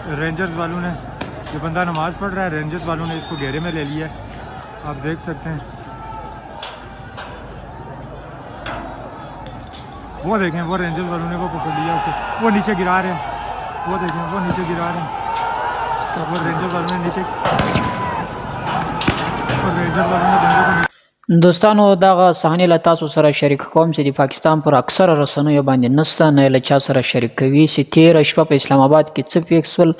रेंजर्स वालों ने, ये बंदा नमाज़ पढ़ रहा है, रेंजर्स वालों ने इसको घेरे में ले लिया है, आप देख सकते हैं। वो देखें, वो रेंजर्स वालों ने वो पकड़ लिया उसे, वो नीचे गिरा रहे हैं, वो देखें, वो नीचे गिरा रहे हैं, वो रेंजर्स वालों ने नीचे, और रेंजर्स वालों ने बंदे को دوستانو دغه صحنې له تاسو سره شریک کوم چې د پاکستان پر اکثره رسنیو باندې نسته، نه له چا سره شریک کوي چې تېره شپه په اسلام آباد کې څه پیښ سول.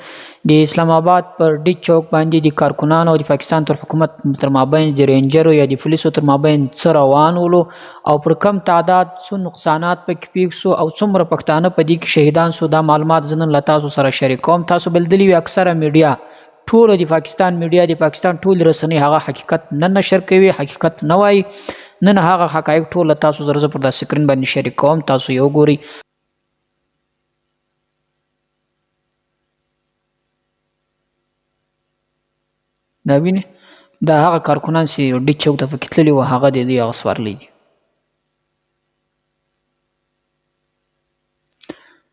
د اسلام آباد پر ډي چوک باندې د کارکنانو او د پاکستان تر حکومت تر مابین د رینجرو یا د پولیسو تر مابین څه روان ولو او پر کم تعداد څو نقصانات پکې پیښ سو او څومره پښتانه په دې کې شهیدان سو، دا معلومات زه نن له تاسو سره شریک کوم. تاسو بلدلي وي اکثره میډیا، ټول د پاکستان میډیا، د پاکستان ټول رسنۍ هغه حقیقت نه نشر کوي، حقیقت نه وایي. نن هغه حقایق ټول تاسو سره زه پر دا سکرین باندې شریک کوم، تاسو یې وګورئ. دا وینئ، دا هغه کارکنان چې ډي چوک ته پکې تللي وو، هغه د دوی هغه سوارلي دي.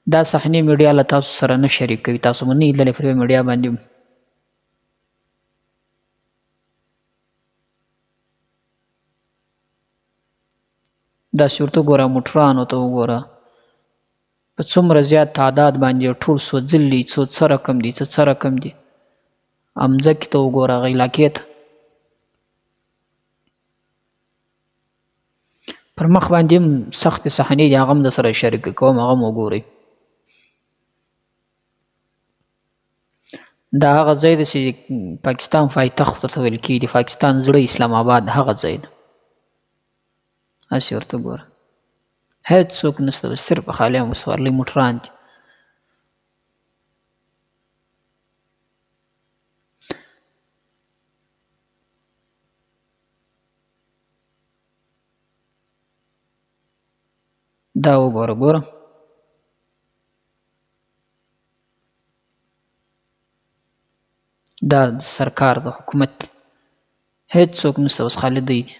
دا صحنې میډیا له تاسو سره نه شریک کوي، تاسو به نه یې لیدلی پر میډیا باندې. داسې ورته وګوره، موټرانو ته وګوره په څومره زیات تعداد باندې ټول سوځلي، څه رقم دي، څه رقم دي. مځکې ته وګوره، هغه علاقې ته پر مخ باندې هم سختې صحنې دي، هغه هم در سره شریک کوم، هغه هم وګورئ. دا هغه ځای دی چې پاکستان پایتخت ورته ویل کېږي، د پاکستان زړه اسلام آباد هغه ځای دی. هسې ورته ګوره، هېڅ څوک نشته، صرف خالي او سوارلي موټران دي. دا وګوره، ګوره دا سرکار د حکومت هېڅ څوک نشته، اوس خالي دوی دي.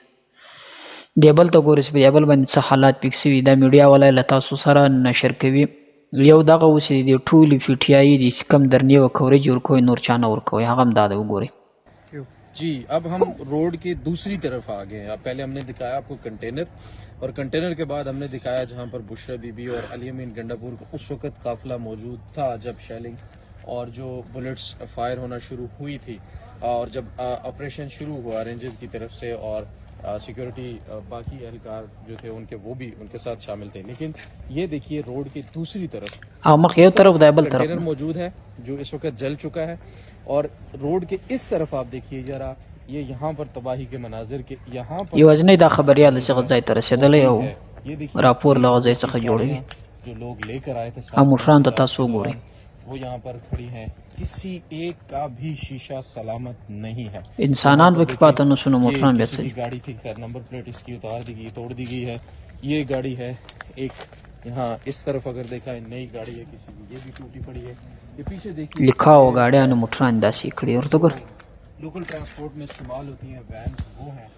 دیبل ته ګورئ چې په دیبل باندې څه حالات پیښ سوي، دا میډیا والا له تاسو سره نشر کوي. یو دغه اوس د ټولې پی ټي آی د کم درنې و کوریج ورکوي، نور چا نه ورکوي، هغه هم دا دی، وګورئ. जी अब हम रोड की दूसरी तरफ आ गए हैं। पहले हमने दिखाया आपको कंटेनर, और कंटेनर के बाद हमने दिखाया जहां पर बुशरा बीबी और अली अमीन गंडापुर का उस वक्त काफिला मौजूद था जब शेलिंग और जो बुलेट्स फायर होना शुरू हुई थी, और जब ऑपरेशन शुरू हुआ रेंजर्स की तरफ से और सिक्योरिटी बाकी एहलकार जो थे उनके, वो भी उनके साथ शामिल थे। लेकिन ये देखिए रोड की दूसरी तरफ कंटेनर मौजूद है जो इस वक्त जल चुका है, और रोड के इस तरफ आप देखिए जरा, ये यहाँ पर तबाही के मनाजिर के यहाँ पर یوازینی دا خبریال چې غځای ته رسېدلی او راپور له غځای څخه جوړوي. जो लोग लेकर आए थे او موټران ته تاسو وګورئ، वो यहाँ पर खड़ी हैं, किसी एक का भी शीशा सलामत नहीं है। انسانان پکې پاته نه شو، نو موټران بیا څه دي. गाड़ी थी, खैर नंबर प्लेट इसकी उतार दी गई, तोड़ दी गई है। ये गाड़ी है एक, यहाँ इस तरफ अगर देखा है नई गाड़ी है किसी की, ये भी टूटी पड़ी है। ये पीछे देखिए لیکا و ګاډیانو موټران داسې کړي، ورته ګوره. लोकल ट्रांसपोर्ट में इस्तेमाल होती हैं वैन, वो हैं।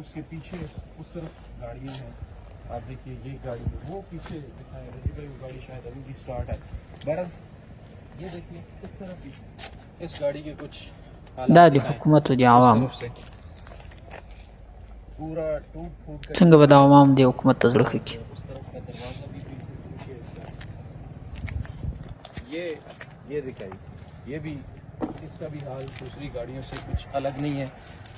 उसके पीछे उस तरफ गाड़ियाँ हैं, आप देखिए ये गाड़ी, वो पीछे दिखाएं रजी भाई, वो गाड़ी शायद अभी भी स्टार्ट है। बहरहाल ये देखिए इस तरफ भी इस गाड़ी के कुछ دا د حکومت او د عوامو पूरा टूट फूट कर څنګه به د عوامو د حکومت ته زړه ښه کړي. उस तरफ का दरवाजा भी बिल्कुल टूट गया इसका। ये दिखाइए, ये भी इसका भी हाल दूसरी गाड़ियों से कुछ अलग नहीं है।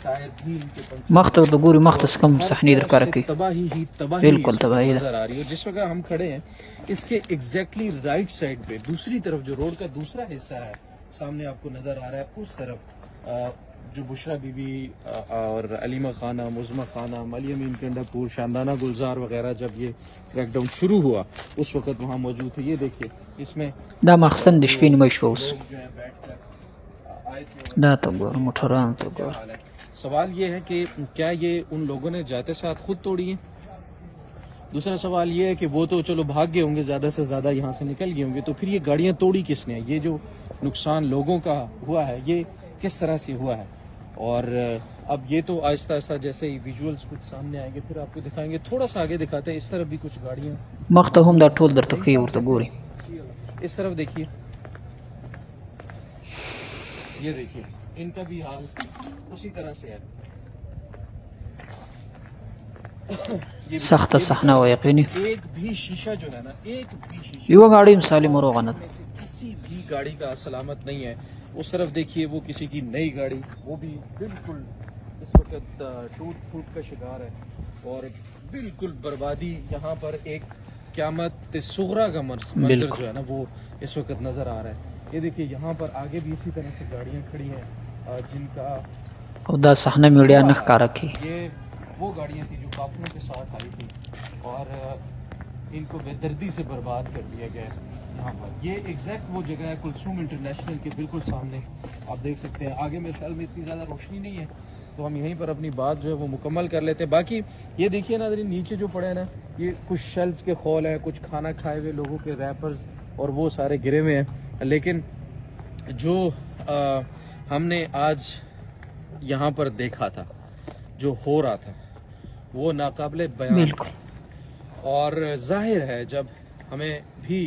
टायर भी इनके مخ ته ورته ګوري، مخ ته څه کم صحنې درښکاره کوي، तबाही बिल्कुल तबाही नजर आ रही है। जिस वक्त हम खड़े हैं इसके एग्जैक्टली राइट साइड पे दूसरी तरफ जो रोड का दूसरा हिस्सा है सामने आपको नजर आ रहा है, उस तरफ जो बुशरा बीबी और अलीमा खाना, मुज़मा खाना, अली अमीन गंडापुर, शानदाना गुलजार वगैरह जब ये क्रैकडाउन शुरू हुआ उस वक्त वहाँ मौजूद थे। ये देखिए इसमें دا ماخستن د شپې نیمه شوه اوس. लोग जो है बैठकर आए थे। دا ته ګوره، موټرانو ته ګوره. सवाल ये है कि क्या ये उन लोगों ने जाते साथ खुद तोड़ी है? दूसरा सवाल ये है कि वो तो चलो भाग गए होंगे, ज्यादा से ज्यादा यहाँ से निकल गए होंगे, तो फिर ये गाड़ियां तोड़ी किसने? ये जो नुकसान लोगों का हुआ है ये किस तरह से हुआ है? और अब ये तो आहिस्ता आहिस्ता जैसे ही विजुअल्स कुछ सामने आएंगे फिर आपको दिखाएंगे। थोड़ा सा आगे दिखाते हैं, इस तरफ भी कुछ गाड़ियां, مخ ته هم دا ټول درته ښیي، ورته ګورئ. इस तरफ देखिए ये देखिए इनका भी हाल उसी तरह से है। ये सख्त सहना हो यकीनी एक भी शीशा जो है ना, एक भी शीशा युवा गाड़ी मिसाली मरोगनत में से किसी भी गाड़ी का सलामत नहीं है। उस तरफ देखिए वो किसी की नई गाड़ी, वो भी बिल्कुल इस वक्त टूट फूट का शिकार है और बिल्कुल बर्बादी। यहाँ पर एक क़यामत सुगरा का मंजर जो है ना वो इस वक्त नजर आ रहा है। ये देखिए यहाँ पर आगे भी इसी तरह से गाड़ियाँ खड़ी हैं जिनका उदा सहना मीडिया न का रखी। ये वो गाड़ियाँ थी जो काफिलों के साथ आई थी और इनको बेदर्दी से बर्बाद कर दिया गया है। यहाँ पर ये एग्जैक्ट वो जगह है कुलसूम इंटरनेशनल के बिल्कुल सामने, आप देख सकते हैं। आगे मेरे ख्याल में इतनी ज़्यादा रोशनी नहीं है तो हम यहीं पर अपनी बात जो है वो मुकम्मल कर लेते हैं। बाकी ये देखिए ना नीचे जो पड़े हैं ना, ये कुछ शेल्स के खोल हैं, कुछ खाना खाए हुए लोगों के रैपर्स और वो सारे गिरे हुए हैं। लेकिन जो हमने आज यहाँ पर देखा था, जो हो रहा था, वो नाकाबिले बयान और जाहिर है जब हमें भी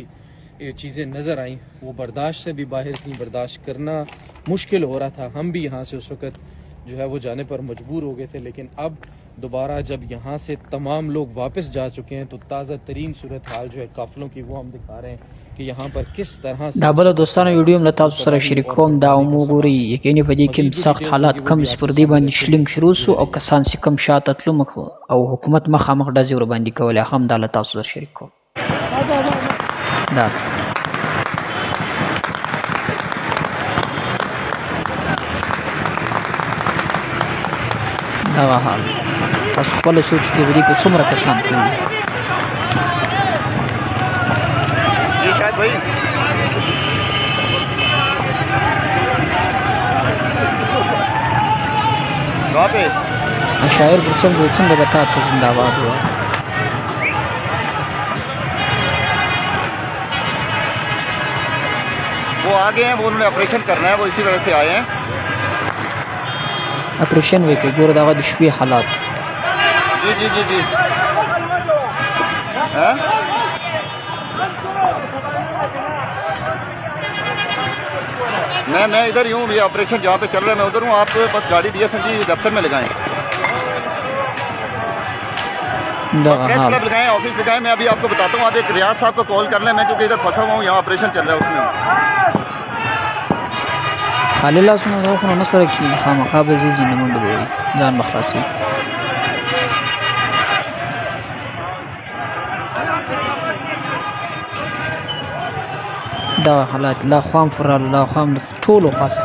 ये चीज़ें नज़र आई वो बर्दाश्त से भी बाहर थी, बर्दाश्त करना मुश्किल हो रहा था। हम भी यहाँ से उस वक़्त जो है वो जाने पर मजबूर हो गए थे, लेकिन अब दोबारा जब यहाँ से तमाम लोग वापस जा चुके हैं तो ताज़ा तरीन सूरत हाल जो है काफिलों की वो हम दिखा रहे हैं कि यहाँ पर किस तरह से दाबल दोस्तानो वीडियो में लता सर शरीकोम दा उमूरी यकीनी पदी कि सख्त हालात कम स्पर्दी बांध शिलिंग शुरू सो और कसान से कम शात अतलु मख और हुकूमत मखामख डाजी और बांधी कवले हम दा लता सर शरीको दा دا हाल تاسو خپل سوچ کې ودی په څومره کسان تللی शायद भाई वहाँ पे शायर गुलशन गुलशन ने बताया था जिंदाबाद हुआ। वो आ गए हैं, वो उन्होंने ऑपरेशन करना है, वो इसी वजह से आए हैं। ऑपरेशन वे के गुरदागा दुश्वी हालात जी जी जी जी हाँ? मैं इधर ही हूँ, ये ऑपरेशन जहाँ पे चल रहा है मैं उधर हूँ। आप बस गाड़ी DSNG दफ्तर में लगाएं, प्रेस क्लब लगाएं, ऑफिस लगाएं। मैं अभी आपको बताता हूँ, आप एक रियाज साहब को कॉल कर लें, मैं क्योंकि इधर फंसा हुआ हूँ, यहाँ ऑपरेशन चल रहा है उसमें। खालीला सुनो दो खुना नसर की खामखा बजीजी ने मुंड गई जान बखलासी دا حالات لا خوام فرال لا خوام ټولو خاصه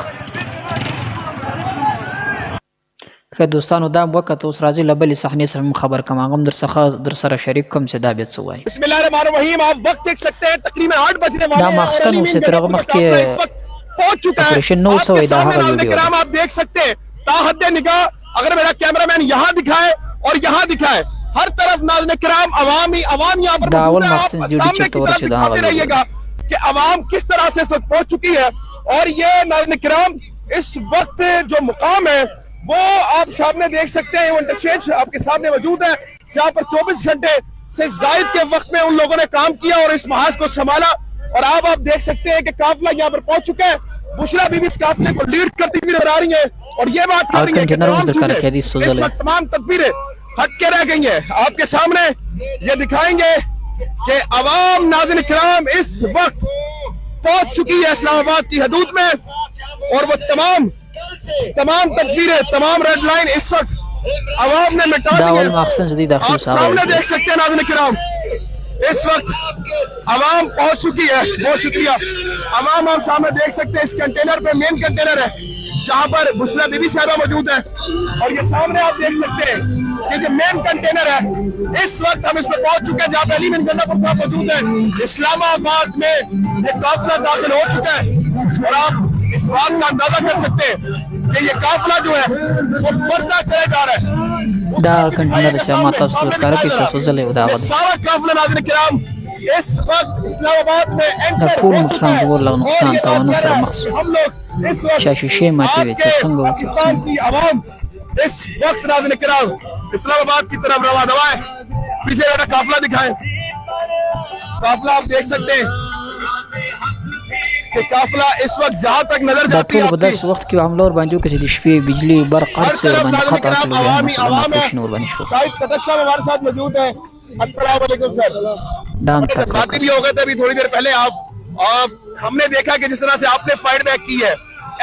که دوستانو دا وخت اوس راځي لبلې صحنه سره خبر کما غم در سره شریک کوم چې دا بیت سوای बिस्मिल्लाहिर्रहमानिर्रहीम। आप वक्त देख सकते हैं तकरीबन 8 बजने वाले دا مخستن اوس تر هغه مخکې पहुंच चुका है। ऑपरेशन 900 आपके دا सामने هغه नाज़रीन वीडियो किराम आप देख सकते हैं ताहद निगाह, अगर मेरा कैमरामैन यहाँ दिखाए और यहाँ दिखाए, हर तरफ नाज़रीन किराम अवाम यहाँ पर दावल मौजूद है। मखसूस आप ड्यूटी सामने के की तौर तरफ से दिखाते रहिएगा कि अवाम किस तरह से सब पहुंच चुकी है। और ये नाज़रीन किराम इस वक्त जो मुकाम है वो आप सामने देख सकते हैं, वो इंटरचेंज आपके सामने मौजूद है, जहाँ पर 24 घंटे से जायद के वक्त में उन लोगों ने काम किया और इस महाज को संभाला। और आप देख सकते हैं कि काफिला यहाँ पर पहुंच चुका है। बुशरा बीबी इस काफिले को लीड करती हुई नजर आ रही है और ये बात कर रही है कि तमाम चीजें इस वक्त तमाम तदबीरें हट के रह गई हैं। आपके सामने ये दिखाएंगे कि अवाम नाज़रीन किराम इस वक्त पहुंच चुकी है इस्लामाबाद की हदूद में और वो तमाम तदबीरें, तमाम रेड लाइन इस वक्त अवाम ने मिटा दी है। आप सामने देख सकते हैं नाज़रीन किराम इस वक्त अवाम पहुंच चुकी है। बहुत शुक्रिया अवाम, आप सामने देख सकते हैं इस कंटेनर पे, मेन कंटेनर है जहां पर बुशरा बीबी साहबा मौजूद है और ये सामने आप देख सकते हैं कि जो मेन कंटेनर है इस वक्त हम इस पर पहुंच चुके हैं जहां पे अलीमीन गंडापुर साहब मौजूद है। इस्लामाबाद में ये काफिला दाखिल हो चुका है और आप इस बात का अंदाजा कर सकते हैं कि ये काफिला जो है वो बढ़ता चले जा रहा है। دا کنټینر چې ما تاسو ته ښکاره کړی څه زله و دا غوډه सारा काफिला नाज़रीन किराम इस वक्त इस्लामाबाद में دا ټول نقصان ور له نقصان توانو سره مخصوص हम लोग इस वक्त شاشې ماته وي چې څنګه पाकिस्तान की आवाम इस वक्त नाज़रीन किराम इस्लामाबाद की तरफ रवा दवा है। पीछे वाला काफिला दिखाएं, काफिला आप देख सकते हैं कि काफिला इस वक्त जहां तक नजर دا जाती है ټول په आपकी داسې وخت کې حمله ور باندې وکړه چې د شپې بجلی برق هر हर څه ور तरफ باندې नाज़रीन قطع किराम کړل. بیا आवामी مسلمان आवाम है। اپریشن ور باندې شو. शाहिद खटक साहब हमारे साथ मौजूद है। अस्सलाम वालेकुम सर। دا هم बड़े تکړه जज्बाती भी हो गए थे अभी थोड़ी देर पहले आप हमने देखा कि जिस तरह से आपने फाइट बैक की है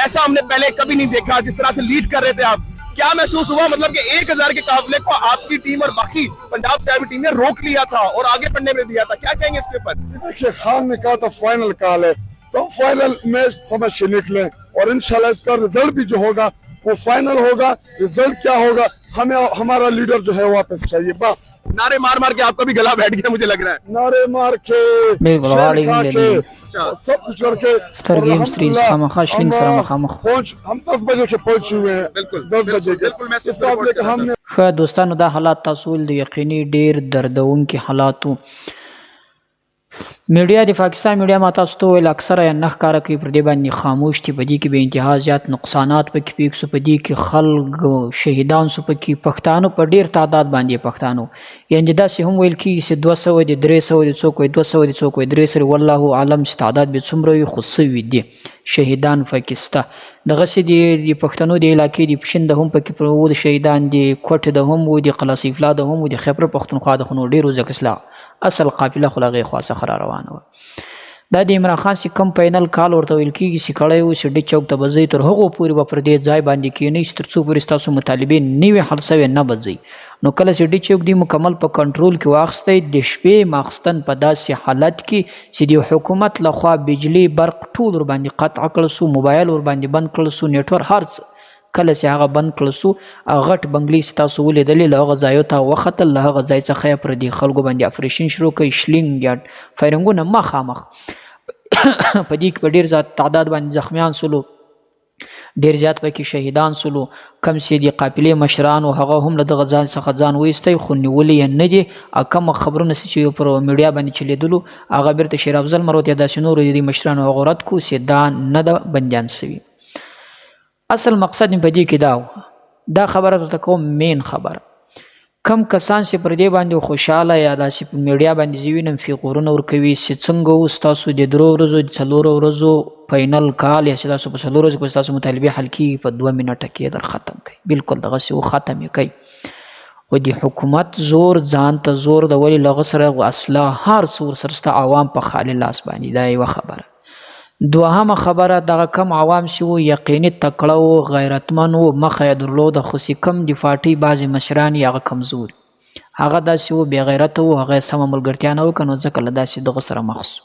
ऐसा हमने पहले कभी नहीं देखा, जिस तरह से लीड कर रहे थे आप, क्या महसूस हुआ? मतलब कि 1000 के काफिले को आपकी टीम और बाकी पंजाब से आर्मी टीम ने रोक लिया था और आगे बढ़ने में दिया था, क्या कहेंगे इसके ऊपर? देखिए खान ने कहा था फाइनल कॉल है, तो फाइनल मैच समझ के निकले और इंशाल्लाह इसका रिजल्ट भी जो होगा वो फाइनल होगा। रिजल्ट क्या होगा हमें हमारा लीडर जो है वापस चाहिए बस। नारे मार मार के आपका भी गला बैठ गया मुझे लग रहा है। नारे मार के बिल्कुल, शेर गाड़ी खा भी के ले और सब कुछ करके سترګې और هم سترې خامخا شلینګ سره مخامخ. हम 10 बजे के पहुंचे हुए हैं। बिल्कुल, 10 बजे के बिल्कुल, मैं इस काफिले के हमने ښه دوستانو دا حالات تاسو ول د یقیني ډیر دردونکي حالاتو. میډیا د پاکستان میډیا ما تاسو ته ویل اکثره یې نه ښکاره کوي، پر دې باندې خاموش دي. په دې کې بې انتها زیات نقصانات پکې پیښ سو، په دې کې خلک شهیدان سو، پکې پښتانه په ډیر تعداد باندې پښتانو یعنې داسې هم ویل کېږي چې 200 دي 300 دي څوک وایي 200 دي څوک وایي 300 والله اعلم چې تعداد به څومره وي، خو سوي دي شهیدان پکې سته. دغسې د پښتنو د علاقې د پشین د هم پکې و د شهیدان دي، کوټ د هم و، د قلعه سیفلا د هم و، د خیبر پښتونخوا د خو نو ډېرو ځکه اصلاح اصل قافله خو له هغې خوا څخه را روانه وه. دا د عمران خان چې کوم فاینل کال ورته ویل کېږي چې کړی و چې ډي چوک ته به ځئ، تر هغو پورې به پر دې ځای باندې کښېنئ چې تر څو پورې ستاسو مطالبې نه وي حل سوې نه به ځئ. نو کله چې ډي چوک دی مکمل په کنټرول کې واخیستی، د شپې ماخستن په داسې حالت کې چې د حکومت لخوا بجلی برق ټول ورباندې قطع کړل سو، موبایل ورباندې بند کړل سو، نیټورک هر څه. کله چې هغه بند کړل سو، غټ بنګلې چې تاسو ولیدلې له هغه ځایو ته وختل، له هغه ځای څخه یې پر دې خلکو باندې اپریشن شروع کړئ، شلینګ یا فایرنګونه مخامخ. په دې کې په ډېر زیات تعداد باندې زخمیان سولو، ډېر زیات پکې شهیدان سولو. کم چې د قافلې مشران و هغه هم له دغه ځان څخه ځان وایستی، خو نیولې یې نه دي. کومه خبرونه چې پر میډیا باندې چلېدلو هغه بیرته شیر افضل مروت یا داسې نورو د مشرانو هغه رد کړو چې دا نه ده بندیان سوي. اصل مقصد مې په دې کې دا و، دا خبره درته کوم مین خبره. کم کسان چې پر دې باندې خوشحاله یا داسې په میډیا باندې زه وینم فیغورونه ورکوي چې څنګه اوس تاسو د 3 ورځو د 4 ورځو فاینل کال یا چې تاسو په 4 ورځو کې تاسو مطالبې حل کېږي په 2 منټه کې در ختم کوي. بالکل دغسې و ختم یې کوي. خو د حکومت زور ځان ته زور د ولې له هغه سره اسلحه هر څه ورسره سته، عوام په خالي لاس باندې. دا یوه خبره. دوهمه خبره دغه کم عوام چې و یقیني تکړه و، غیرتمن و، مخه یې درلوده، خو چې کم د پارټۍ بعضې مشران یې هغه کمزور، هغه داسې و بې غیرته و، هغه یې سمه ملګرتیا نه وکړه، نو ځکه له داسې دغه سره مخ سو.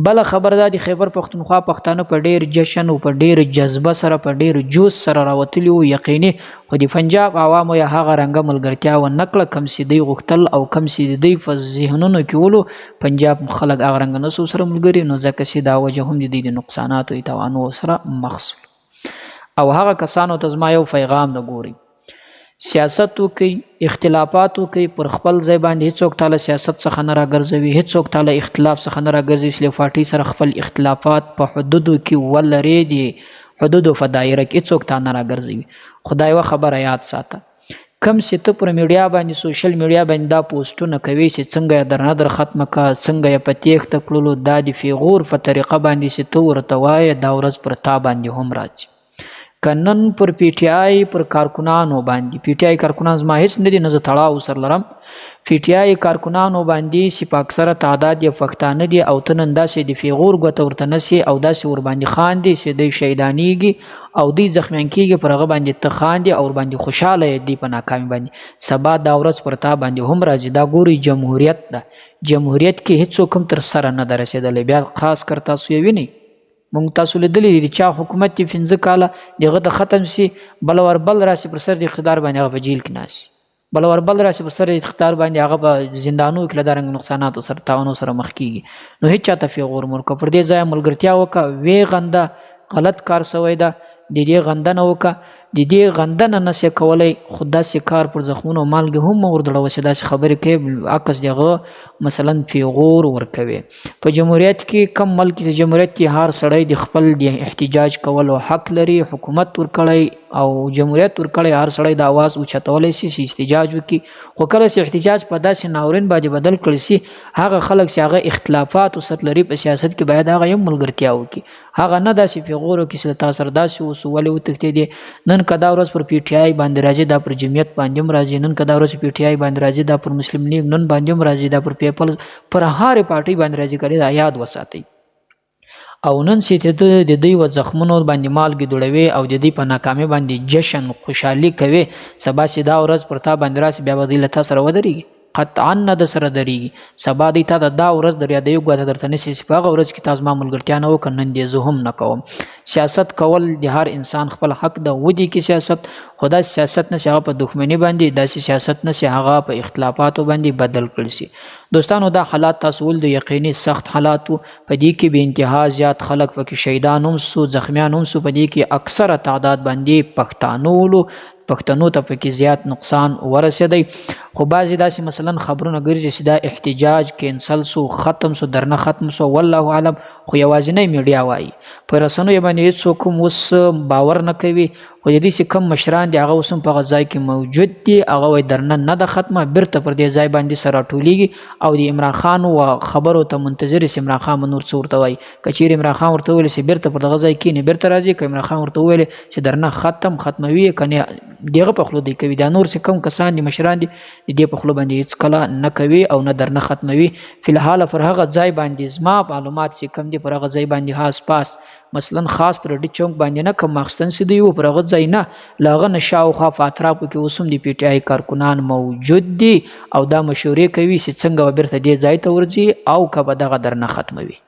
بله خبره دا د خیبر پښتونخوا پښتانه په ډېر جشن او په ډېر جذبه سره په ډېر جوش سره راوتلي وو یقیني، خو د پنجاب عوامو یې هغه رنګه ملګرتیا ونه کړه کم چې دوی غوښتل او کم چې د دوی په ذهنونو کې ولو. پنجاب خلک هغه رنګه نه سو سره ملګري، نو ځکه چې دا وجه هم د دوی د نقصاناتو د تاوانو سره مخ سول. او هغه کسانو ته زما یو پیغام ده، ګورئ سیاست وکئ، اختلافات وکئ، پر خپل ځای باندې هیڅوک تاله سیاست څخه نه راګرځوي، هیڅوک تاله اختلاف څخه نه راګرځوي. چې له پارټۍ سره خپل اختلافات په حدودو کې ولرې، د حدودو په دایره کې هیڅوک تا نه راګرځوي. خو دا یوه خبره یاد ساته، کم چې ته پر میډیا باندې سوشل میډیا باندې دا پوسټونه کوي چې څنګه یې در نه در ختمه کړه، څنګه یې په تیښته کړلو، دا د فیغور په طریقه باندې چې ته ورته وایې دا ورځ پر تا باندې هم راځي. که نن پر پی ټی آی پر کارکنانو باندې، پی ټی آی کارکنان زما هیڅ نه دي نه زه تړاو سر لرم، پی ټی آی کارکنانو باندې چې په اکثره تعداد یې پښتانه دي او ته نن داسې د فیغور ګوته ورته نسې او داسې ورباندې خاندې چې دوی شهیدانېږي او دوی زخمیان کېږي، پر هغه باندې ته خاندې او ورباندې خوشحاله یې دوی په ناکامي باندې. سبا دا ورځ پر تا باندې هم راځي. دا ګورئ جمهوریت ده، جمهوریت کې هیڅوک هم تر سره نه ده رسېدلی. بیا خاص کر تاسو یې وینئ، مونږ تاسو لیدلی د چا حکومت دی 15 کاله دغه ته ختم سي، بل وربل راسي پر سر د اقتدار باندې هغه په جیل کې ناست، بل وربل راسي پر سر د اقتدار باندې هغه په زندانو کې له دارنګ نقصاناتو سره تاوانو سره مخ کیږي. نو هیڅ چاته فیغور مورکه، پر دې ځای ملګرتیا وکړه، وی غنده غلط کار سوی ده، د دې غنده نه وکړه. د دې غندنه نسې کولی، خو داسې کار پر زخمونو مالګې هم مه وردړوه چې داسې خبرې کوي، عکس د هغه مثلا پیغور ورکوي. په جمهوریت کې کم ملک چې جمهوریت کې هر سړی د خپل د احتجاج کولو حق لري، حکومت ورکړی او جمهوریت ورکړی، هر سړی د اواز اوچتولی سي چې احتجاج وکړي. خو کله چې احتجاج په داسې ناورین باندې بدل کړی سي، هغه خلک چې هغه اختلافات وسط لري په سیاست کې باید هغه هم ملګرتیا وکړي، هغه نه داسې پیغور وکړي چې تا سره داسې اوسو ولې وتښتېدې، نن که دا ورځ پر پی ټي آی باندې راځي دا پر جمعیت باندې هم راځي، نن که دا ورځ پی ټي آی باندې راځي دا پر مسلم لیگ نن باندې هم راځي، دا پر پیپل پر هرې پارټۍ باندې راځي. کړي دا یاد وساتئ. او نن چې ته د دوی و زخمونو باندې مالګې دوړوي او د دوی په ناکامۍ باندې جشن خوشحالي کوي، سبا چې دا ورځ پر تا باندې راسي بیا به دوی له تا سره ودرېږي، قطعا نه د سره درېږي. سبا دوی تا دا ورځ در یادوي، ګوته درته نیسي چې په هغه ورځ کې تا زما ملګرتیا نه وکړه، نن دې زه هم نه کوم. سیاست کول د هر انسان خپل حق ده، ودې کې سیاست، خو داسې سیاست نه چې هغه په دښمني باندې، داسې سیاست نه چې هغه په اختلافاتو باندې بدل کړل شي. دوستانو دا حالات تاسو ول د یقیني سخت حالاتو، په دې کې به انتها زیات خلک پکې شهیدان هم سو، زخمیان هم سو، په دې کې اکثره تعداد باندې پښتنو ته پکې زیات نقصان ورسېدی. خو بعضې داسې مثلا خبرونه ګرځي چې دا احتجاج کینسل سو، ختم سو، درنه ختم سو، والله اعلم. خو یوازینی میډیا وایي، په رسنیو باندې هېڅوک هم اوس باور نه کوي. خو د دې چې کم مشران دي هغه اوس هم په هغه ځای کې موجود دي، هغه وایي درنه نه ده ختمه، بیرته پر دې ځای باندې سره راټولېږي او د عمران خان و خبرو ته منتظر چې عمران خان به نور څه ورته وایي. که چیرې عمران خان ورته وویل چې بیرته پر دغه ځای کښېني بیرته راځي، که عمران خان ورته وویل چې درنه ختموي که نه دغه په خوله دی کوي. دا نور چې کوم کسان دي مشران دي د دې په خوله باندې هېڅ کله نه کوي او نه درنه ختموي. فلحال پر هغه ځای باندې زما معلومات چې کم دي پر هغه ځای باندې هاس پاس مثلا خاص پر ډي چونک باندې نه کم ماخستن سي دی پر هغه ځای نه، له هغه نه شاوخوا په اطرافو کې اوس هم د پی ټي آی کارکنان موجود دي او دا مشورې کوي چې څنګه به بیرته دې ځای ته ورځي او که به دغه درنه ختموي.